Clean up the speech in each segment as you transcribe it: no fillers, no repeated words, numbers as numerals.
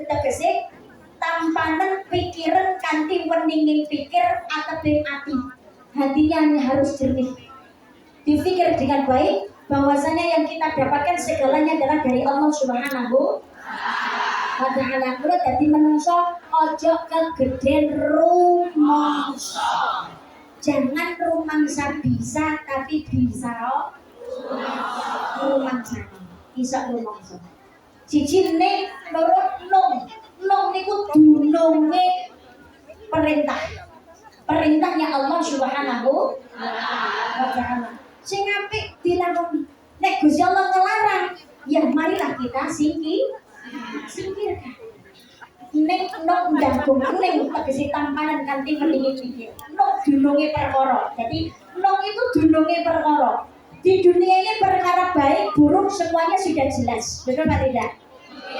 tegese tampanan pikiran kanthi weninging pikir atebing ati. Hatinya harus jernih. Dipikir dengan baik bahwasanya yang kita dapatkan segalanya adalah dari Allah Subhanahu wa ta'ala. Kulo dadi menungso ojo kegeden rumangsa. Jangan rumangsa bisa tapi bisa rumangsa. Bisa rumangsa. Siji ning loro nung. Nung niku dununge perintah. Perintahnya Allah Subhanahu wa ta'ala. Sing apik dilakoni. Nek Gusti Allah ngelarang, ya marilah kita singkirkan. Nek nok ndanggung kuning tegese tampanan kanthi mendingin pikir. Nok dununge perkara. Jadi nok itu dununge perkara. Di dunia ini perkara baik buruk semuanya sudah jelas. Betul apa tidak?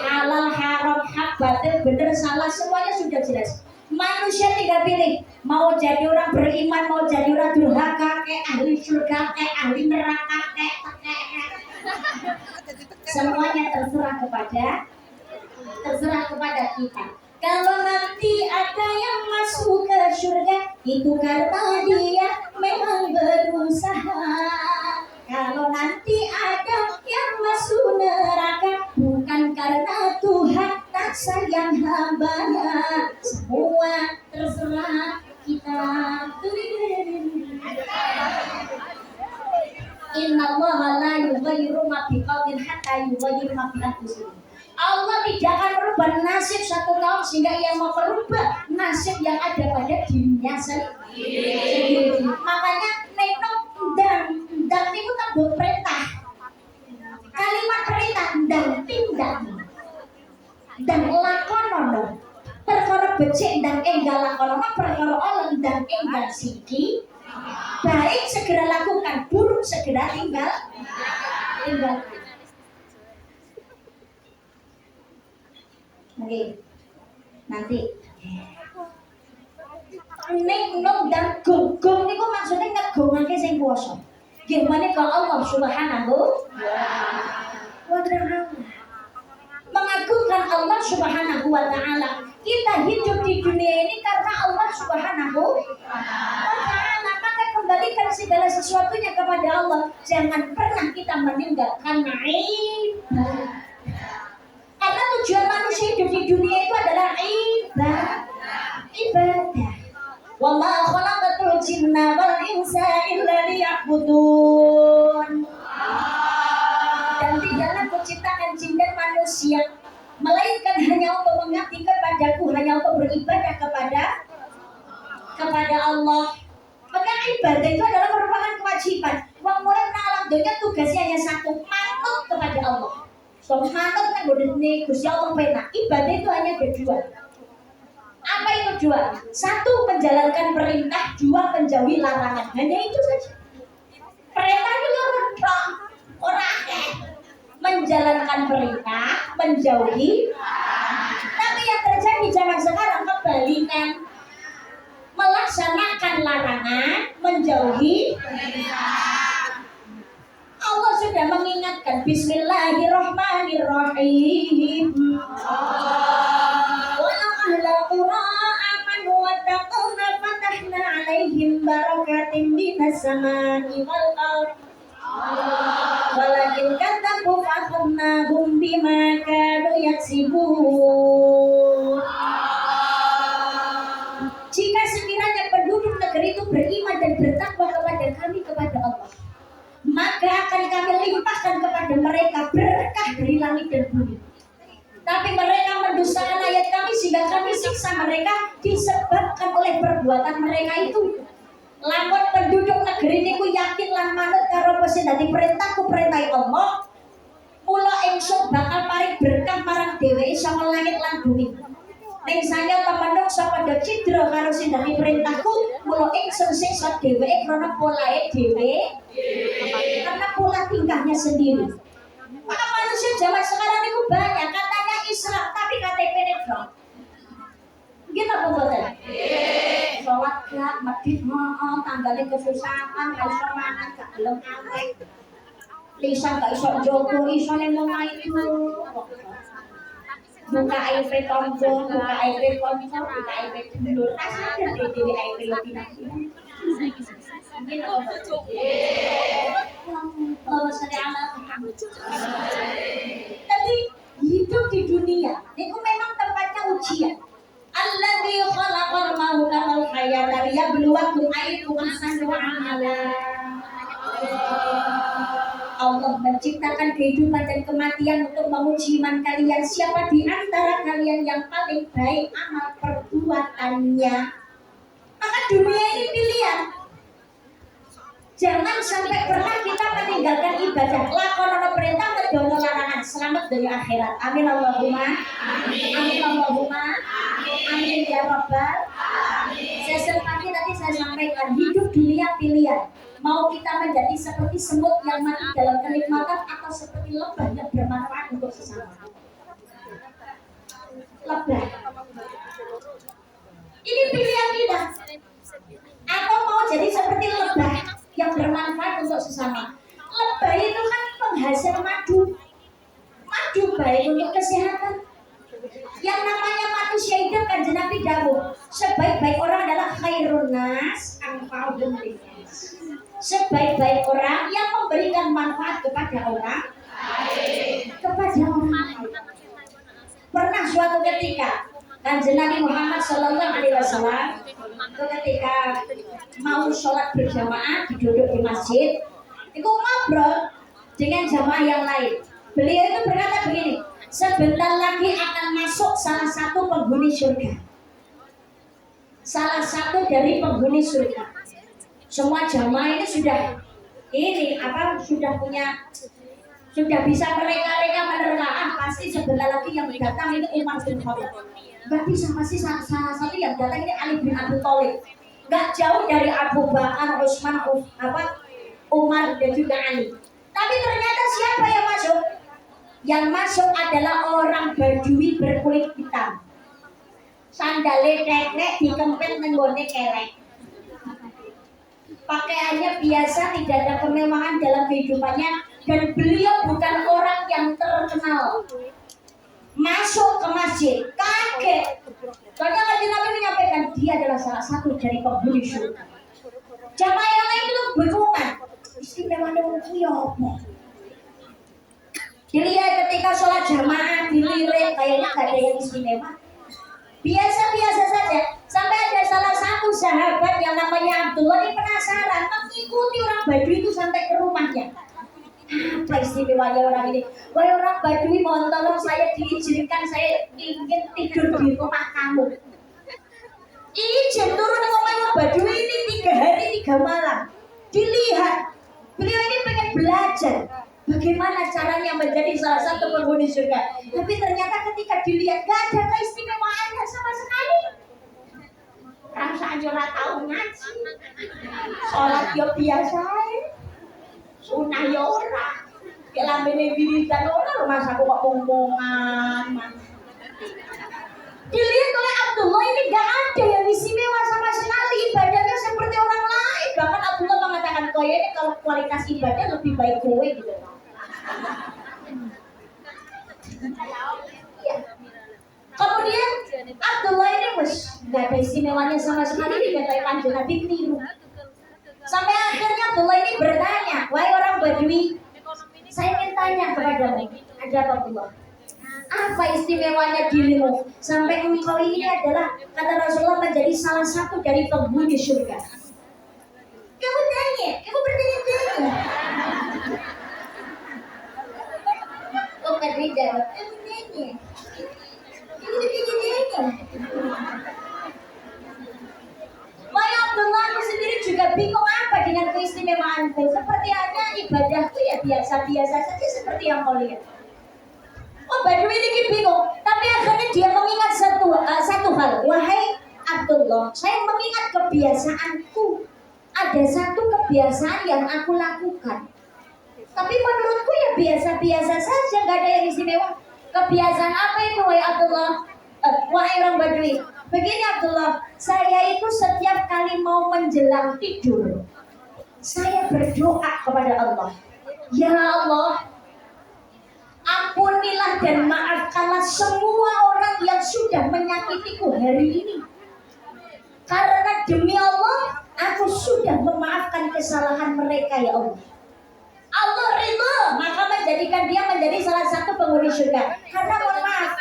Halal haram hak batil benar salah semuanya sudah jelas. Manusia tinggal pilih mau jadi orang beriman, mau jadi orang durhaka, kayak ahli surga, kayak ahli neraka, kayak semuanya terserah kepada kita. Kalau nanti ada yang masuk ke surga itu karena dia memang berusaha. Kalau nanti ada yang masuk neraka bukan karena Tuhan tak sayang hambanya. Semua terserah kita. Innallaha la yughayyiru ma biqaumin hatta yughayyiru ma bi anfusihim. Allah tidak akan merubah nasib satu kaum sehingga ia mau merubah nasib yang ada pada dirinya sendiri. Makanya nenok dan itu tak perintah. Kalimat perintah dan tindak dan lakonono. Perkara becik dan enggal lakonono, perkara oleh dan enggal siki. Baik segera lakukan, buruk segera tinggal. Oke, nanti ning nom dan gong niku maksudnya ngegongake sing kuwasa. Nggih menika Allah Subhanahu wa ta'ala. Mengagungkan Allah Subhanahu wa ta'ala. Kita hidup di dunia ini karena Allah Subhanahu wa ta'ala. Maka kembalikan segala sesuatunya kepada Allah. Jangan pernah kita meninggalkan ibadah. Karena tujuan manusia hidup di dunia itu adalah ibadah. Wa ma khalaqatul jinna wal insa illa liya'budun. Dan tidaklah kuciptakan jin dan manusia melainkan hanya untuk mengabdi kepadaku, hanya untuk beribadah kepada Allah. Maka ibadah itu adalah merupakan kewajiban. Wong urip nang alam dunya tugasnya hanya satu, manut kepada Allah. So manut nang bodene Gusti Allah penak. Ibadah itu hanya ada dua. Apa itu dua? Satu, menjalankan perintah, dua, menjauhi larangan. Hanya itu saja. Perintah itu orang menjalankan perintah, menjauhi. Tapi yang terjadi zaman sekarang kebalikan, melaksanakan larangan, menjauhi. Allah sudah mengingatkan Bismillahirrahmanirrahim. Walau ahlal qura amanu wattaquna fatahna alaihim barakatim minas samai wal ardh. Walakin kadzabu fa'akhadnahum bima kanu yaksibun. Jika sekiranya penduduk negeri itu beriman dan bertakwa kepada kami, kepada Allah, maka akan kami limpahkan kepada mereka berkah dari langit dan bumi. Tapi mereka mendustakan ayat kami sehingga kami siksa mereka disebabkan oleh perbuatan mereka itu. Lamun penduduk negeri niku yakin lan manut karo Gusti dadi perintahku perintah Allah, mula ingsun bakal paring berkah marang dheweke saka langit lan bumi. Ning saya menungso padha cidra karo sing dadi perintahku, mula ingsun siksa dheweke krana polahe dhewe, karena pola tingkahnya sendiri. Maka manusia zaman sekarang itu banyak katanya Islam tapi KTP-ne blok. Gitu apa betul? Sholat gak, medit tanggalnya kesusahan, gak iso mangan, gak gelem awet. Lisan gak iso jogo, iso ning omah itu. buka aib tombo, buka aib konco, buka aib dulur. Rasa ada dewe aib lebih nanti. Allah tapi hidup di dunia itu memang tempatnya ujian. Alladzi khalaqal mauta wal hayata liyabluwakum ayyukum ahsanu amala. Allah menciptakan kehidupan dan kematian untuk menguji iman kalian. Siapa di antara kalian yang paling baik amal perbuatannya? Maka dunia ini pilihan. Jangan sampai pernah kita meninggalkan ibadah. Lakonono perintah kedono larangan. Selamat dari akhirat. Amin Allahumma. Amin Allahumma. Amin ya Rabbal. Sesi pagi tadi saya sampaikan hidup dunia pilihan. Mau kita menjadi seperti semut yang mati dalam kenikmatan atau seperti lebah yang bermanfaat untuk sesama. Lebah. Ini pilihan kita. Atau mau jadi seperti lebah yang bermanfaat untuk sesama. Lebah itu kan penghasil madu. Madu baik untuk kesehatan. Yang namanya manusia itu kan Nabi dawuh, sebaik-baik orang adalah khairun nas anfa'uhum linnas. Sebaik-baik orang yang memberikan manfaat kepada orang lain. Pernah suatu ketika Kanjeng Nabi Muhammad Sallallahu Alaihi Wasallam ketika mau sholat berjamaah duduk di masjid, itu ngobrol dengan jamaah yang lain. Beliau itu berkata begini, sebentar lagi akan masuk salah satu penghuni surga. Salah satu dari penghuni surga. Semua jamaah ini sudah bisa mereka menerka, pasti sebentar lagi yang datang ini Umar bin Khattab. Gak bisa, masih salah satu yang datang ini Ali bin Abi Thalib. Gak jauh dari Abu Bakar, Utsman, Umar dan juga Ali. Tapi ternyata siapa yang masuk? Yang masuk adalah orang Badui berkulit hitam. Sandale tek-tek dikempet nenggone kelek. Pakaiannya biasa, tidak ada kemewahan dalam kehidupannya, dan beliau bukan orang yang terkenal. Masuk ke masjid, kaget. Soalnya Nabi menyampaikan dia adalah salah satu dari penghuni surga. Jamaah yang lain itu bingungan. Istimewanya itu ya apa? Dilihat ketika sholat jamaah dilirik kayaknya gak ada yang istimewa. Biasa-biasa saja. Sampai ada salah satu sahabat yang namanya Abdullah ini penasaran mengikuti orang Badui itu sampai ke rumahnya. Apa istimewanya orang ini? Wahai orang Badui, mohon tolong saya diizinkan, saya ingin tidur di rumah kamu. Izin turun ke rumah Badui ini 3 hari 3 malam. Dilihat, beliau ini pengen belajar bagaimana caranya menjadi salah satu penghuni surga. Tapi ternyata ketika dilihat gak ada keistimewaannya sama sekali. Rasa aja ora tau ngaji. Sholat yo biasa ae. Sunah yo ora. Kayak lambene wiridan ora lho Mas, aku kok omongan. Dilihat oleh Abdullah ini gak ada yang istimewa sama sekali, ibadahnya seperti orang lain. Bahkan Abdullah mengatakan kowe ini kalau kualitas ibadah lebih baik kowe gitu. Ya. Kemudian Abdullah ini gak ada istimewanya sama sekali, dikatai Kanjeng Nabi keliru. Sampai akhirnya Abdullah ini bertanya, wahai orang Badui, saya ingin tanya kepadamu, ada apa Abdullah? Apa istimewanya dirimu sampai engkau ini adalah, kata Rasulullah, menjadi salah satu dari penghuni surga? Kamu tanya, kamu bertanya-tanya. Kok gak dijawab? Kamu tanya. Kamu bertanya-tanya. Wahai Abdullah, aku sendiri juga bingung apa dengan keistimewaanku. Seperti hanya ibadahku ya biasa-biasa saja seperti yang kau lihat. Oh, Badui ini bingung, tapi akhirnya dia mengingat satu hal. Wahai Abdullah, saya mengingat kebiasaanku. Ada satu kebiasaan yang aku lakukan, tapi menurutku ya biasa-biasa saja, gak ada yang istimewa. Kebiasaan apa itu wahai Abdullah? Wahai orang Badui, begini Abdullah, saya itu setiap kali mau menjelang tidur, saya berdoa kepada Allah. Ya Allah, Ampunilah dan maafkanlah semua orang yang sudah menyakitiku hari ini. Karena demi Allah, aku sudah memaafkan kesalahan mereka ya Allah. Allah ridho, maka menjadikan dia menjadi salah satu penghuni surga. Karena mohon maaf,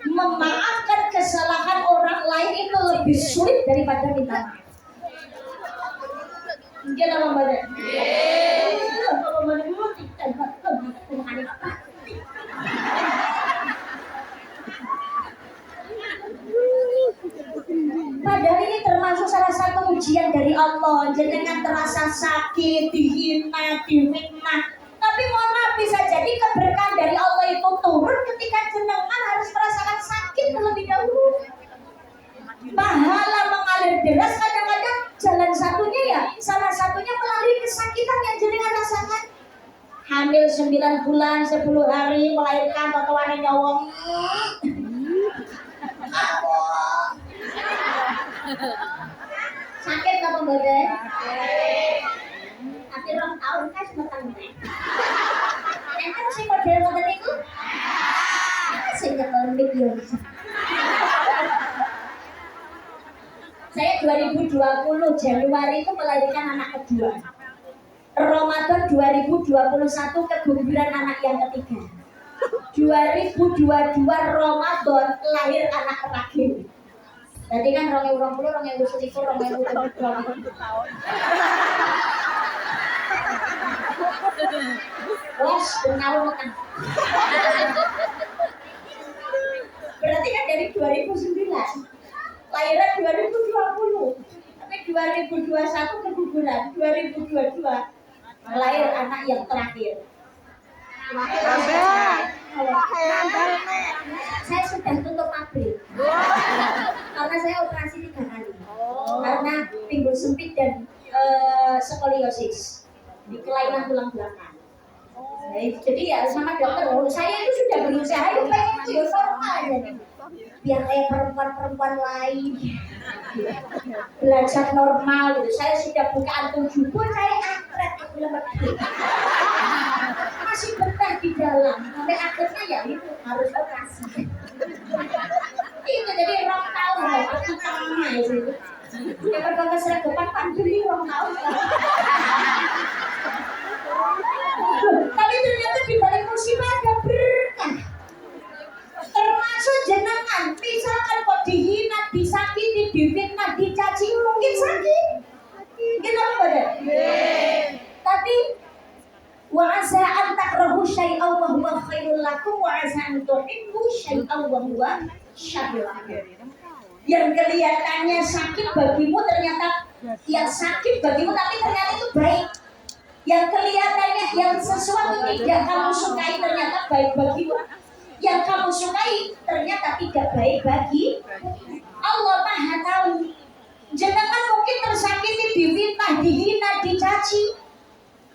memaafkan kesalahan orang lain itu lebih sulit daripada minta maaf. Mungkin apa mbak? Padahal ini termasuk salah satu ujian dari Allah. Jangan terasa sakit, dihina, difitnah. Tapi mohon maaf, bisa jadi keberkahan dari Allah itu turun ketika jenengan harus merasakan sakit terlebih dahulu. Pahala mengalir deras, kadang-kadang jalan satunya ya, salah satunya melalui kesakitan yang jenengan rasakan. Hamil 9 bulan, 10 hari, melahirkan totoane nyawong. Sakit apa mbak? Tapi 2 tahun kan sebentar nih. Enten sing model ngoten niku. Sing keton video. Saya 2020 Januari itu melahirkan anak kedua. Ramadan 2021 keguguran anak yang ketiga. 2022 Ramadan lahir anak terakhir. Berarti kan 2020, 2021, 2022 tahun. Wes, benar kan. Berarti kan dari 2009. Lahiran 2020, tapi 2021 keguguran, 2022 lahir anak yang terakhir. Saya sudah tutup pabrik karena saya operasi 3 kali karena pinggul sempit dan skoliosis di kelainan tulang belakang. Jadi ya sama dokter, saya itu sudah berusaha itu pengen itu normal jadi biar kayak perempuan-perempuan lain belajar normal gitu. Saya sudah buka antum pun saya akret masih betah di dalam sampai akhirnya ya itu harus operasi. Itu jadi 2 tahun lah kita lama itu. Ya perkara seragapan pandemi 2 tahun. Tapi ternyata di balik musibah ada berkah. Termasuk jenengan, misalkan kok dihina, disakiti, difitnah, dicaci, mungkin sakit. Mungkin apa badan? Tapi wa asa an takrahu syai'an wa huwa khairul lakum wa asa an tuhibbu syai'an wa huwa syarrul lakum. Yang kelihatannya sakit bagimu ternyata yang sakit bagimu tapi ternyata itu baik. Yang kelihatannya yang sesuatu tidak kamu sukai ternyata baik bagimu. Yang kamu sukai ternyata tidak baik bagi Allah. Maha tahu. Jenengan mungkin tersakiti, difitnah, dihina, dicaci.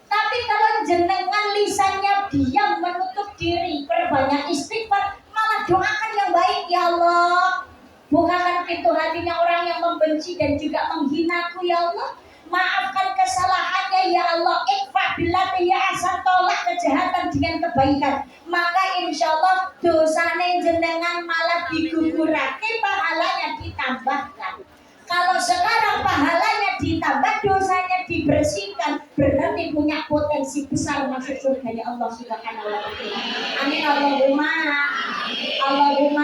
Tapi kalau jenengan lisannya diam, menutup diri, perbanyak istighfar, malah doakan yang baik. Ya Allah, bukakan pintu hatinya orang yang membenci dan juga menghinaku ya Allah. Maafkan kesalahannya ya Allah. Ikfa billati ya ahsan, tolak kejahatan dengan kebaikan. Maka insya Allah dosane jenengan malah digugurake, pahalanya ditambahkan. Kalau sekarang pahalanya ditambah, dosanya dibersihkan, berarti punya potensi besar masuk surganya Allah Subhanahu wa taala. Amin Allahumma. Allahumma